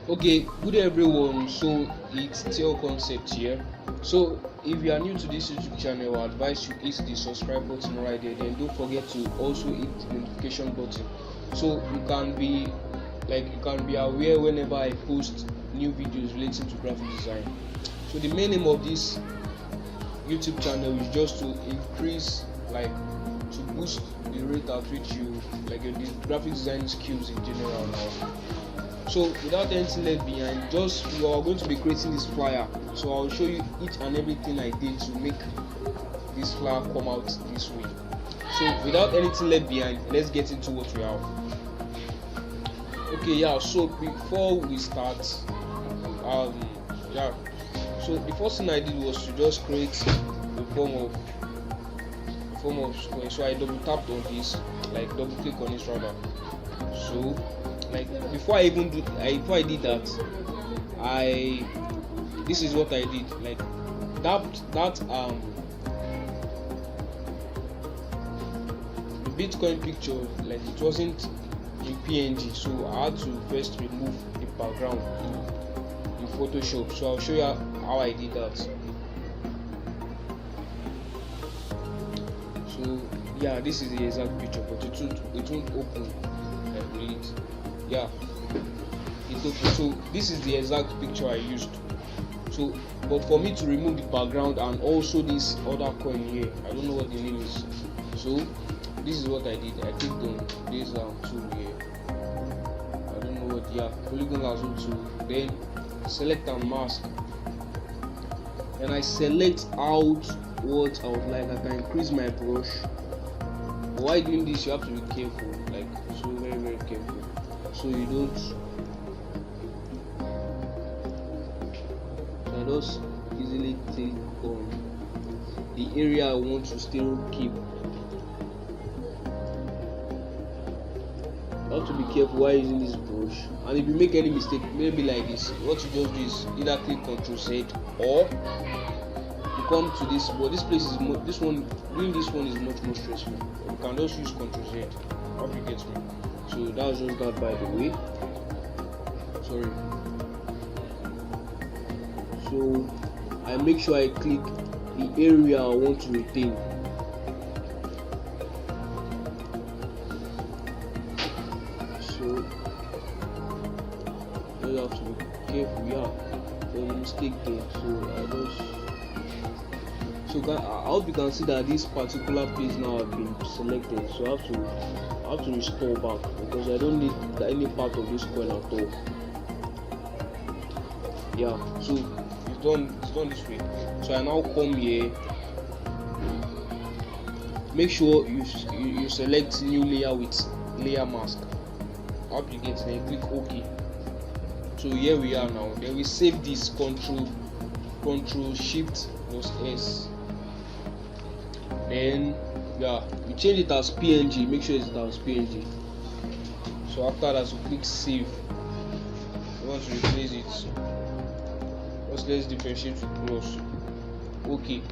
Okay, good everyone. So it's Theo Concept here. So if you are new to this YouTube channel, I advise you hit the subscribe button right there. Then don't forget to also hit the notification button, so you can be aware whenever I post new videos relating to graphic design. So the main aim of this YouTube channel is just to increase, to boost the rate at which you your graphic design skills in general now. So without anything left behind, just we are going to be creating this flyer. So I'll show you each and everything I did to make this flyer come out this way. So without anything left behind, let's get into what we have. Okay, so before we start, so the first thing I did was to just create a form of square. So I double tapped on this, double click on it rather. So before I did that, this is what I did. The Bitcoin picture, it wasn't in PNG, so I had to first remove the background in Photoshop. So I'll show you how I did that. So this is the exact picture, but it won't open like it. It opened. So this is the exact picture I used. So but for me to remove the background and also this other coin here, I don't know what the name is. So this is what I did. I clicked on this tool here. I don't know what. Polygon lasso tool. Then select and mask. And I select out what I would like. I can increase my brush. But while doing this, you have to be careful. So very, very careful. So you don't. So I just easily take on the area I want to still keep. You have to be careful while using this brush. And if you make any mistake, maybe like this, what you just do is either click Ctrl Z, or you come to this. But this place is doing this one is much more stressful. You can just use Ctrl Z. Hope you get me. So that's just that, by the way. Sorry. So I make sure I click the area I want to retain. So you have to be careful. There's a mistake there. I hope you can see that this particular place now have been selected. So I have to restore back, because I don't need any part of this coin at all. So it's done this way. So I now come here. Make sure you select new layer with layer mask. I hope you get it. Then click OK. So here we are now. Then we save this Control Shift plus S. Then you change it as PNG. Make sure it's as PNG. So after that, you click save. You want to replace it. Let's differentiate with plus. Okay.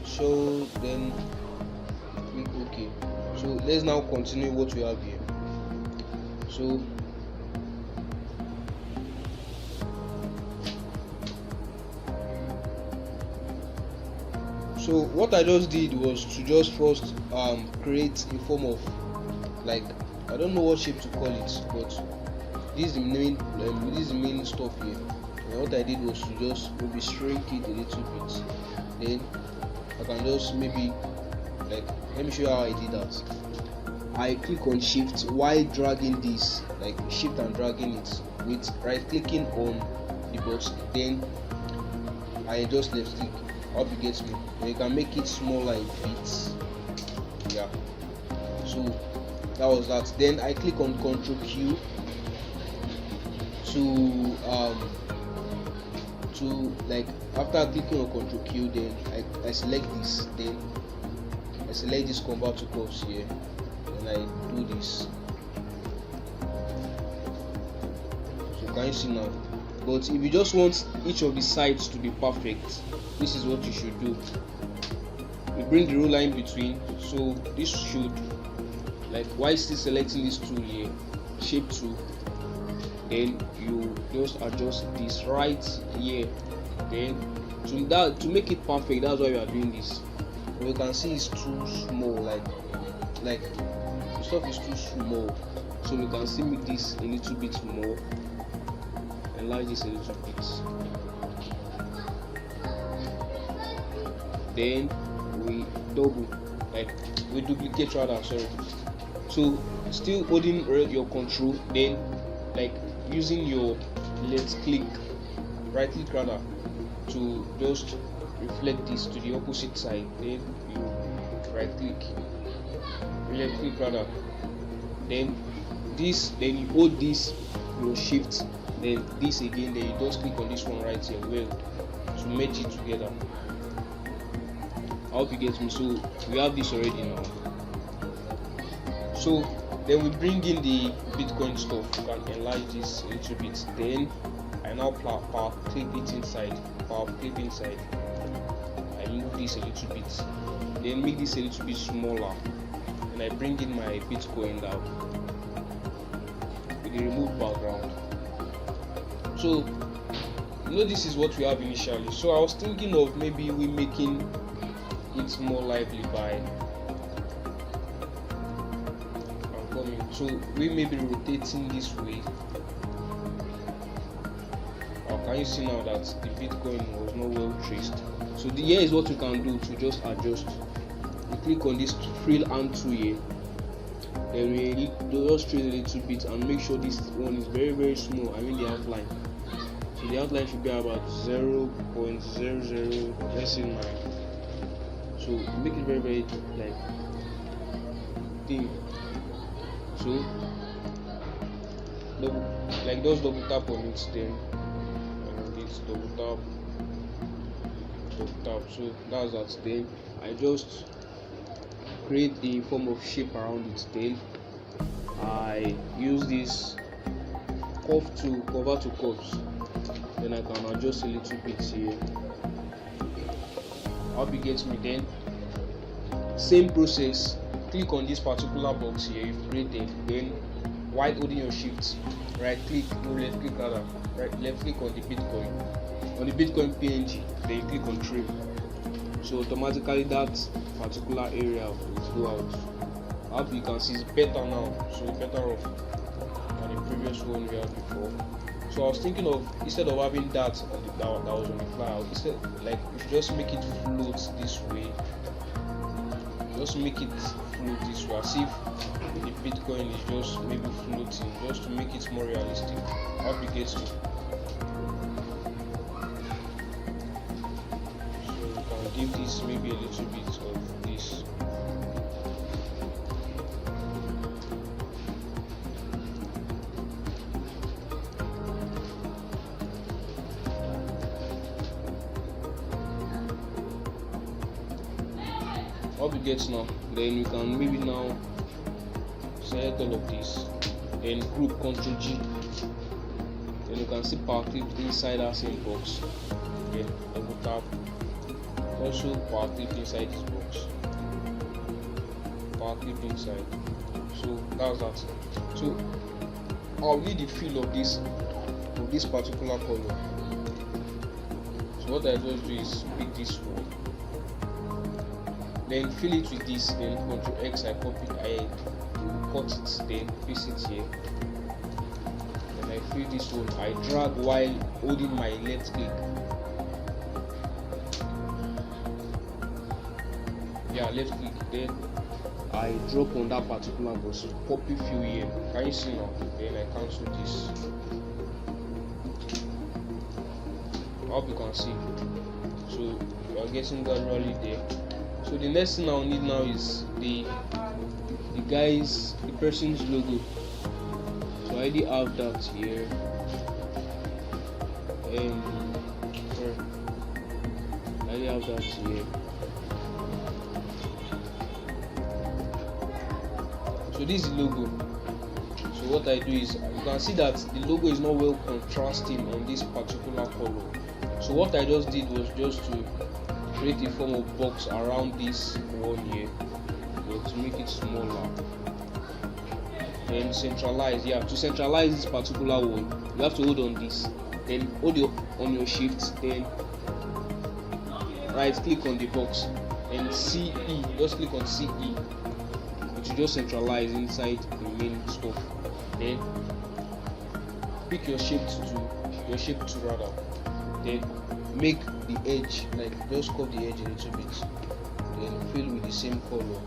So then click OK. So let's now continue what we have here. So what I just did was to just first create a form of, I don't know what shape to call it, but this is the main stuff here. And what I did was to just maybe shrink it a little bit. Then I can just maybe let me show you how I did that. I click on shift while dragging this, shift and dragging it with right clicking on the box. Then I just left click. Hope you get me. And you can make it smaller a bit. So that was that. Then I click on Ctrl Q to after clicking on Ctrl Q, then I select this. Then I select this convert to curves here, and I do this. Can you see now? But if you just want each of the sides to be perfect, this is what you should do. You bring the ruler in between, so this should, like, while still selecting this tool here, shape tool, then you just adjust this right here. Then to make it perfect, that's why we are doing this. But you can see it's too small, like the stuff is too small, so we can still make this a little bit more, enlarge this a little bit, then we duplicate rather, sorry. So still holding your control, then like using your right click rather, to just reflect this to the opposite side. Then you left click rather, then you hold this, you shift, then this again, then you just click on this one right here, well, to merge it together. I hope you get me. So we have this already now. So then we bring in the Bitcoin stuff. You can enlarge this a little bit. Then I now power clip it inside. I move this a little bit. Then make this a little bit smaller. And I bring in my Bitcoin now with the remove background. So this is what we have initially. So I was thinking of maybe we making it more lively by so we may be rotating this way. Can you see now that the Bitcoin was not well traced? So here is what you can do to just adjust. You click on this fill and tool here, then we just trace a little bit and make sure this one is very, very small. I mean the outline. So the outline should be about 0.00, let's say 9. So make it very, very like thin. So just double tap on it, then it's double tap. So that's that. Then I just create a form of shape around it. Then I use this curve to convert to curves. Then I can adjust a little bit here. How big gets me? Then same process. Click on this particular box here you've created. Then while holding your shift, left click on the Bitcoin PNG. Then you click on trim. So automatically that particular area will go out. I hope you can see it's better now. So it's better off than the previous one we had before. So I was thinking of, instead of having that that was on the fly, instead like if you just make it float this way, just make it float this way, as if the Bitcoin is just maybe floating, just to make it more realistic. How big gets me? So you can give this maybe a little bit of this. How it gets now, then you can maybe now select all of this, then group Ctrl G, then you can see power clip inside that same box. Okay, double tap, also power clip inside this box, power clip inside. So that's that. So I'll need the feel of this particular color. So what I just do is pick this one, then fill it with this, then Ctrl X, I cut it, then paste it here. Then I fill this one, I drag while holding my left click. Left click, then I drop on that particular box, copy fill here. Can you see now? Then I cancel this. I hope you can see. So we are getting gradually there. So the next thing I'll need now is the person's logo. So I already have that here. And I already have that here. So this is the logo. So what I do is, you can see that the logo is not well contrasting on this particular color. So what I just did was just to create a form of box around this one here, but to make it smaller. Then centralize. Yeah, to centralize this particular one, you have to hold on this, then hold on your shift, then right click on the box, and CE, just click on CE. It will just centralize inside the main stuff. Then pick your shape to rather. Then make the edge, like just curve the edge a little bit. Then fill with the same color.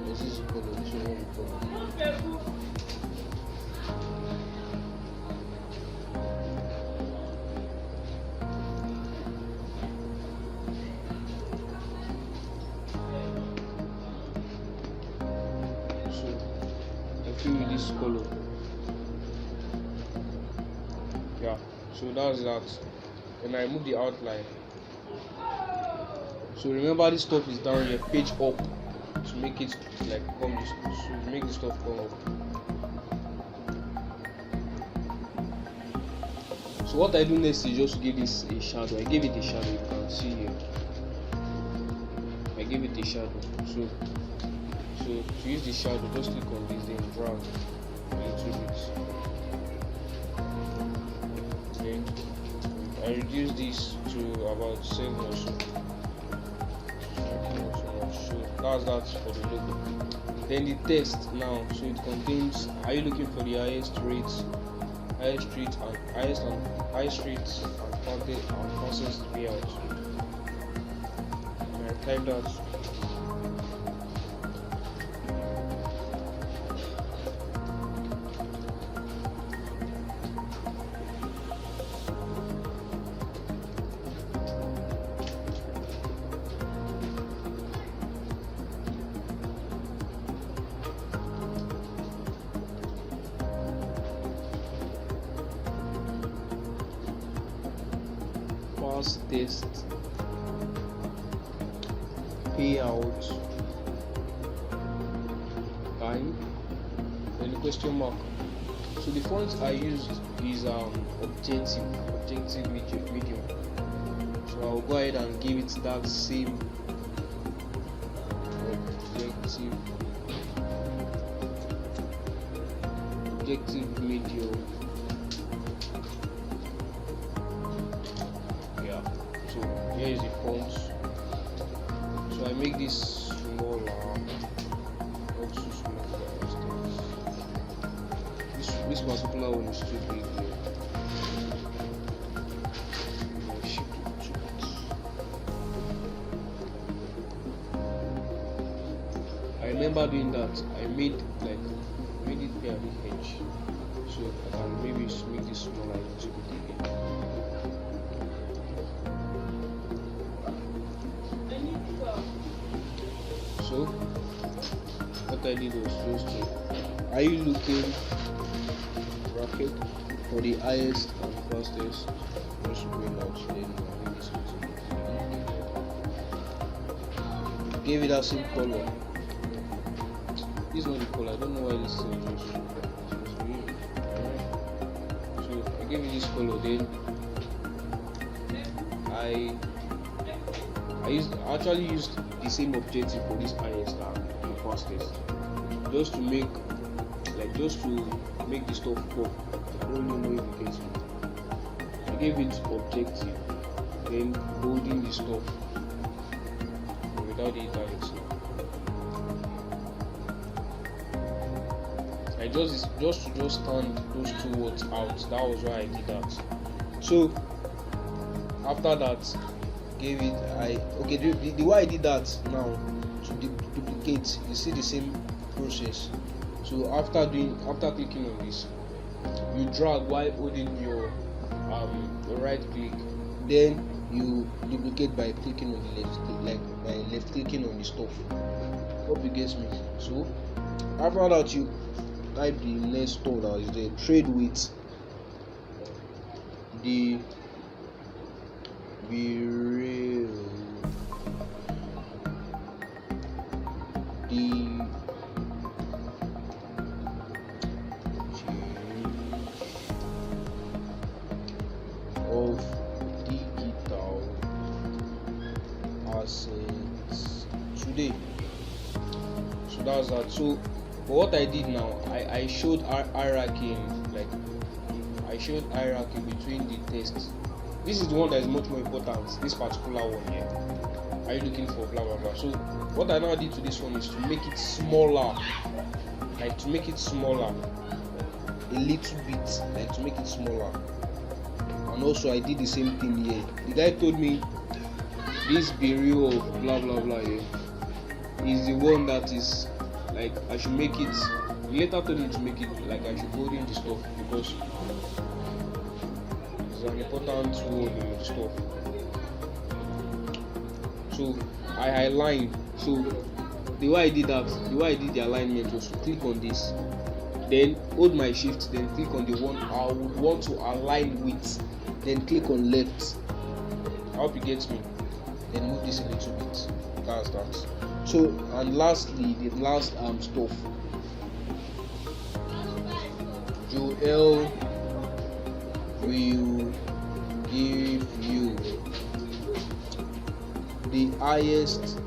This is color. This one color. With this color. Yeah, so that's that. And I remove the outline. So remember, this stuff is down here, page up, to make it like come this, to make the stuff come up. So what I do next is just give this a shadow. I gave it a shadow, you can see here. I gave it a shadow. So to use the shadow, just click on this and drag a little bit. Then I reduce this to about 7 or so. So that's that for the logo. Then the text now, so it contains, are you looking for the highest rates, highest street and fastest payout? And I type that. Fastest payout time, and the question mark. So the font I used is objective medium. So I'll go ahead and give it that same objective medium. So here is the font. So I make this smaller, not too small. This particular one is too big here. I remember doing that. I made it here at the edge, so I can maybe make this smaller a little bit again. So what I did was just to, are you looking bracket for the highest and fastest? Just bring out this. Give it that same color. This is not the color. I don't know why this thing is supposed to be. So I gave it this color. Then I actually used the same objective for this highest and the fastest, just to make the stuff pop. I don't really know if you get it. I gave it objective, then holding the stuff without the italics. I just to stand those two words out. That was why I did that. So after that, gave it the way I did that now to duplicate, you see the same process. So after clicking on this, you drag while holding your right click, then you duplicate by clicking on the left click, like by left clicking on the stuff. Hope you get me. So after that, you type the next store that is there, trade with the that's that. So but what I did now, I showed hierarchy like I showed hierarchy between the tests. This is the one that is much more important, this particular one here. Are you looking for blah blah blah? So what I now did to this one is to make it smaller, like to make it smaller a little bit, like to make it smaller. And also I did the same thing here. The guy told me this burial of blah blah blah here is the one that is like I should make it. He later told me to make it like I should hold in the stuff because it's an important one in the stuff. So I align. So the way I did that, the way I did the alignment was to click on this, then hold my shift, then click on the one I would want to align with, then click on left. I hope you get me. Then move this a little bit. That's that. So and lastly, the last stuff. Joel will give you the highest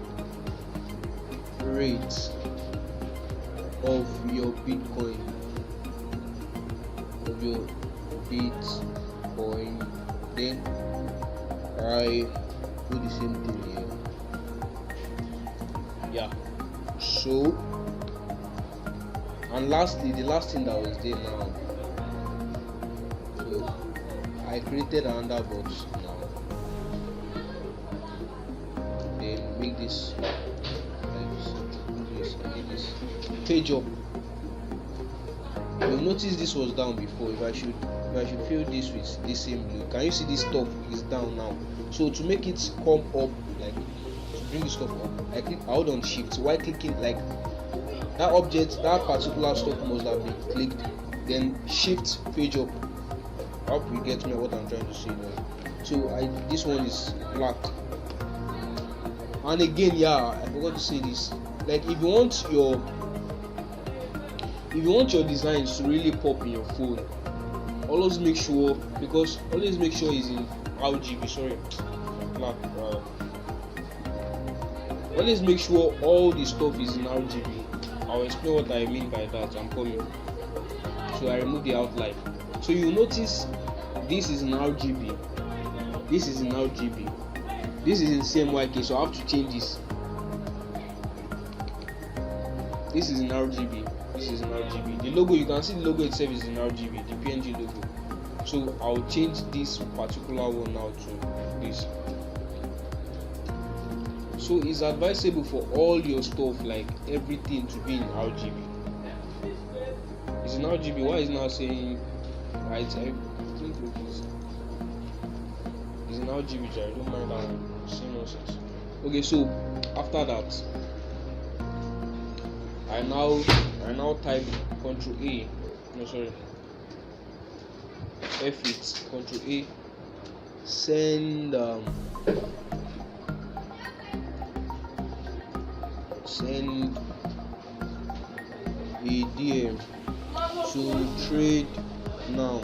rate of your Bitcoin, then I do the same thing here. Yeah. So and lastly, the last thing that was there now, so I created another box now, then make this page up. You'll notice this was down before. If I should fill this with this same blue, can you see this stuff is down now? So to make it come up, like to bring this stuff up, I hold on shift while clicking, like that object, that particular stuff must have been clicked, then shift page up. I hope you get me what I'm trying to say now. So this one is black. And again, yeah, I forgot to say this. Like if you want your designs to really pop in your phone, always make sure it's in RGB. Sorry, black. Always make sure all the stuff is in RGB. I'll explain what I mean by that. I'm coming. So I remove the outline. So you notice this is in RGB. This is in RGB. This is in CMYK. So I have to change this. This is in RGB. This is in RGB. The logo, you can see the logo itself is in RGB, the PNG logo. So I'll change this particular one now to this. So it's advisable for all your stuff, like everything, to be in RGB. It's in RGB. Why is it now saying right? I think it's in RGB. I don't mind that one. Same nonsense. Okay, so after that, I now type Ctrl A. No, sorry. F8. Ctrl A. Send a DM to trade now.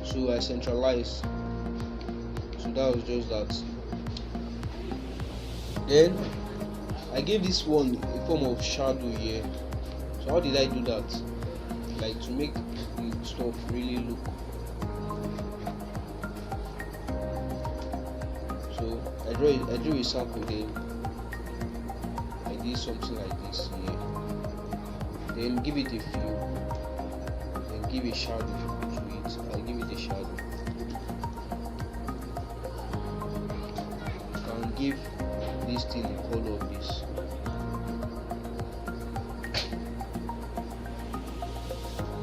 So I centralize. So that was just that. Then I gave this one a form of shadow here. So how did I do that? Like to make the stuff really look. So I drew a circle there. I did something like this here. Then give it a fill. Then give a shadow to it. I give it a shadow. You can give this thing the color of this.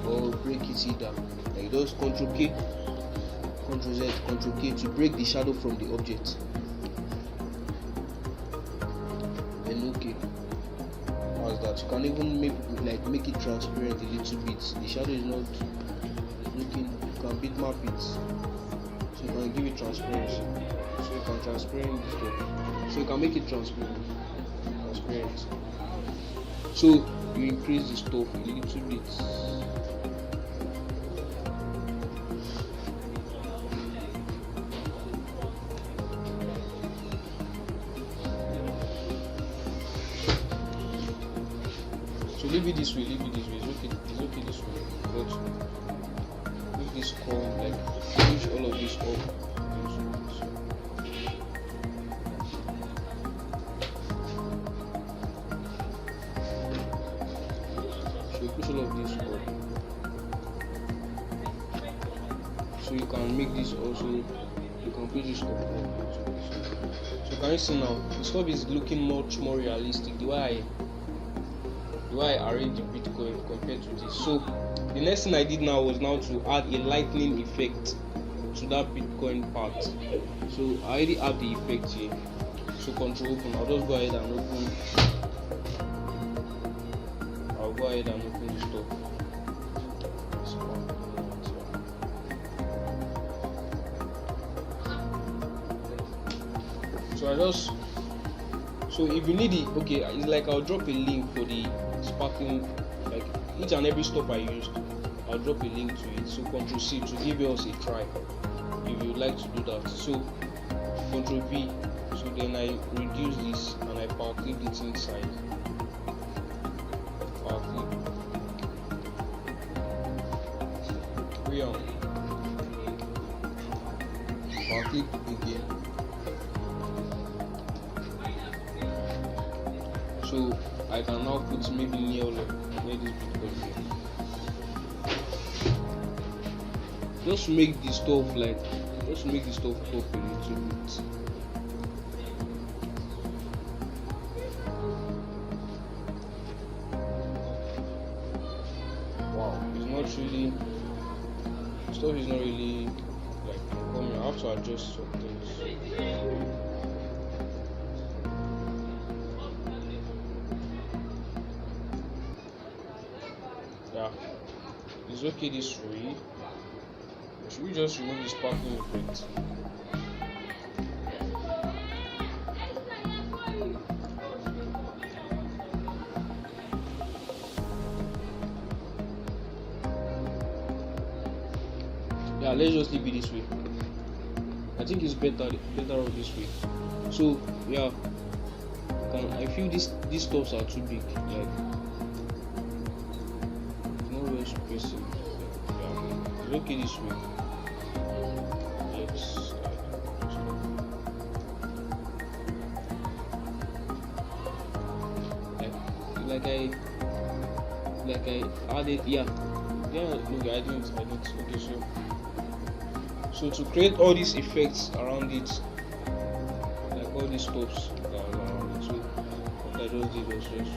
Or break it either. Like those Ctrl K, Ctrl Z, Ctrl K to break the shadow from the object. And okay. As that. You can even make it transparent a little bit. The shadow is not looking, you can bitmap it. So you can give it transparency. So you can transparent this stuff. So you can make it transparent. So you increase the stuff a little bit. So leave it this way, it's okay this way, but make this come, like push all of this up. So push all of this up. So you can make this also, you can push this up. So can you see now, the stuff is looking much more realistic the way I arrange the Bitcoin compared to this. So the next thing I did now was now to add a lightning effect to that Bitcoin part. So I already have the effect here. So control open. I'll just go ahead and open. I'll go ahead and open the stuff. So if you need it, okay, it's like I'll drop a link for the sparkling, like each and every stuff I used, I'll drop a link to it. So Ctrl C to give us a try if you would like to do that. So Ctrl V, so then I reduce this and I power clip it inside. Power clip. Power clip again. So I can now put maybe near this Bitcoin. Just make the stuff pop a little bit. Wow, it's not really, stuff is not really like coming. I have to adjust some things. Yeah, it's okay this way. Should we just remove the sparkling effect? Yeah, let's just leave it this way. I think it's better off this way. So yeah, I feel these stuffs are too big. Like, spacing. Yeah, it's okay this way. Like I added, okay, I didn't. Okay, so to create all these effects around it, like all these stops that are around it, so what I just did was just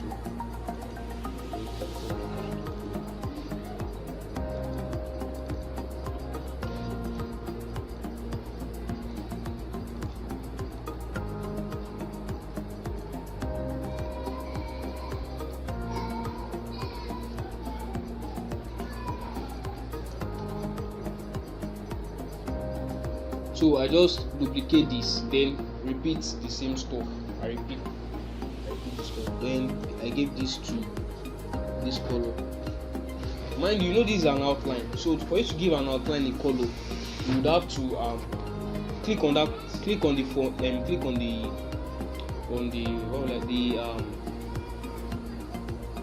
so I just duplicate this, then repeat the same stuff. I repeat the stuff. Then I give this to this color. Mind you, this is an outline. So for you to give an outline a color, you would have to click on the font and click on the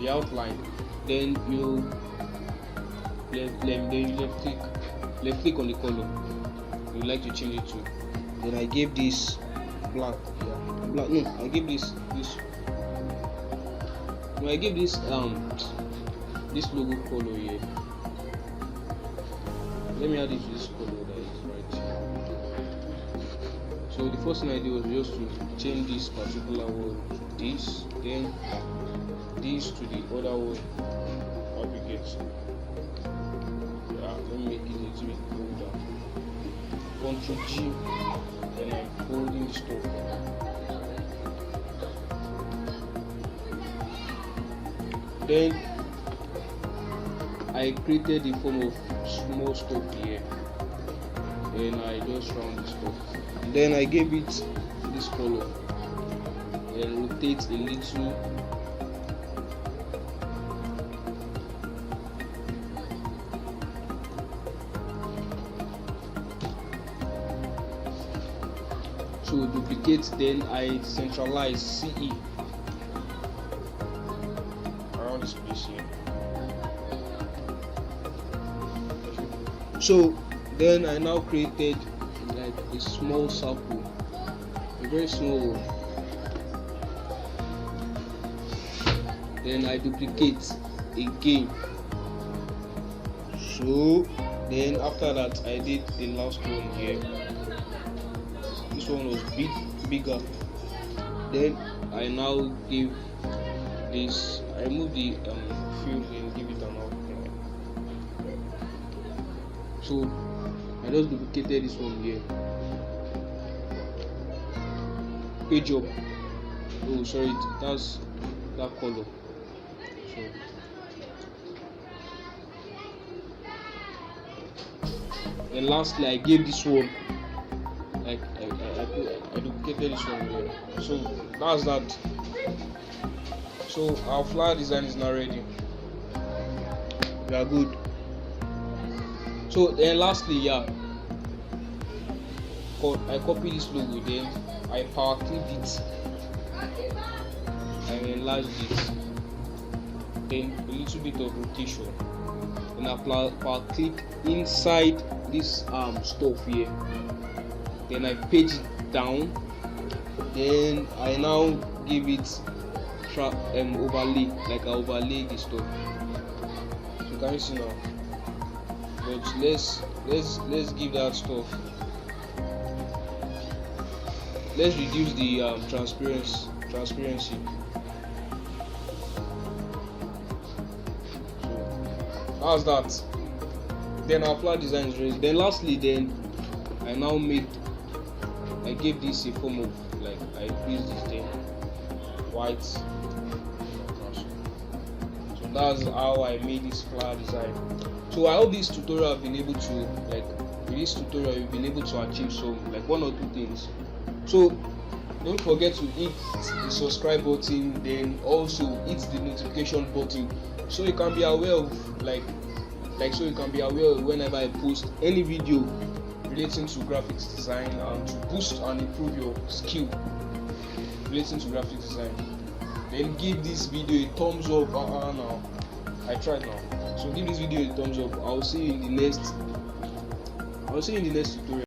outline. Then you left click on the color you like to change it to. Then I gave this black. I gave this this logo color here. Let me add it to this color that is right here. So the first thing I did was just to change this particular one to this, then this to the other one. Aggregate. Let me make it a little bit bolder. Ctrl G, and I'm holding the stuff. Then I created a form of small stuff here, and I just round the stuff. Then I gave it this color and rotate a little. To duplicate, then I centralize CE around around this place here. So then I now created like a small circle, a very small one. Then I duplicate again. So then after that I did the last one here. This one was bigger. Then I now give this, I move the field and give it an outline. So I just duplicated this one here. Page up. Oh sorry, that's that color. So then lastly I gave this one, like I duplicated this one here. So that's that. So our flower design is now ready. We are good. So then lastly, yeah, I copy this logo, then I power clip it, I enlarge it, then a little bit of rotation, and I power click inside this stuff here, then I page it down, then I now give it overlay, like I overlay this stuff. So can you see now? But let's give that stuff, let's reduce the transparency. So how's that? Then our flower design is ready. Then lastly, then I gave this a form of, like, I increased this thing white. So that's how I made this flower design. So I hope this tutorial have been able to, like, with this tutorial you've been able to achieve some, like, one or two things. So don't forget to hit the subscribe button, then also hit the notification button, so you can be aware of so you can be aware of whenever I post any video relating to graphics design, and to boost and improve your skill relating to graphics design. Then give this video a thumbs up. Now I tried now. So give this video a thumbs up. I'll see you in the next tutorial.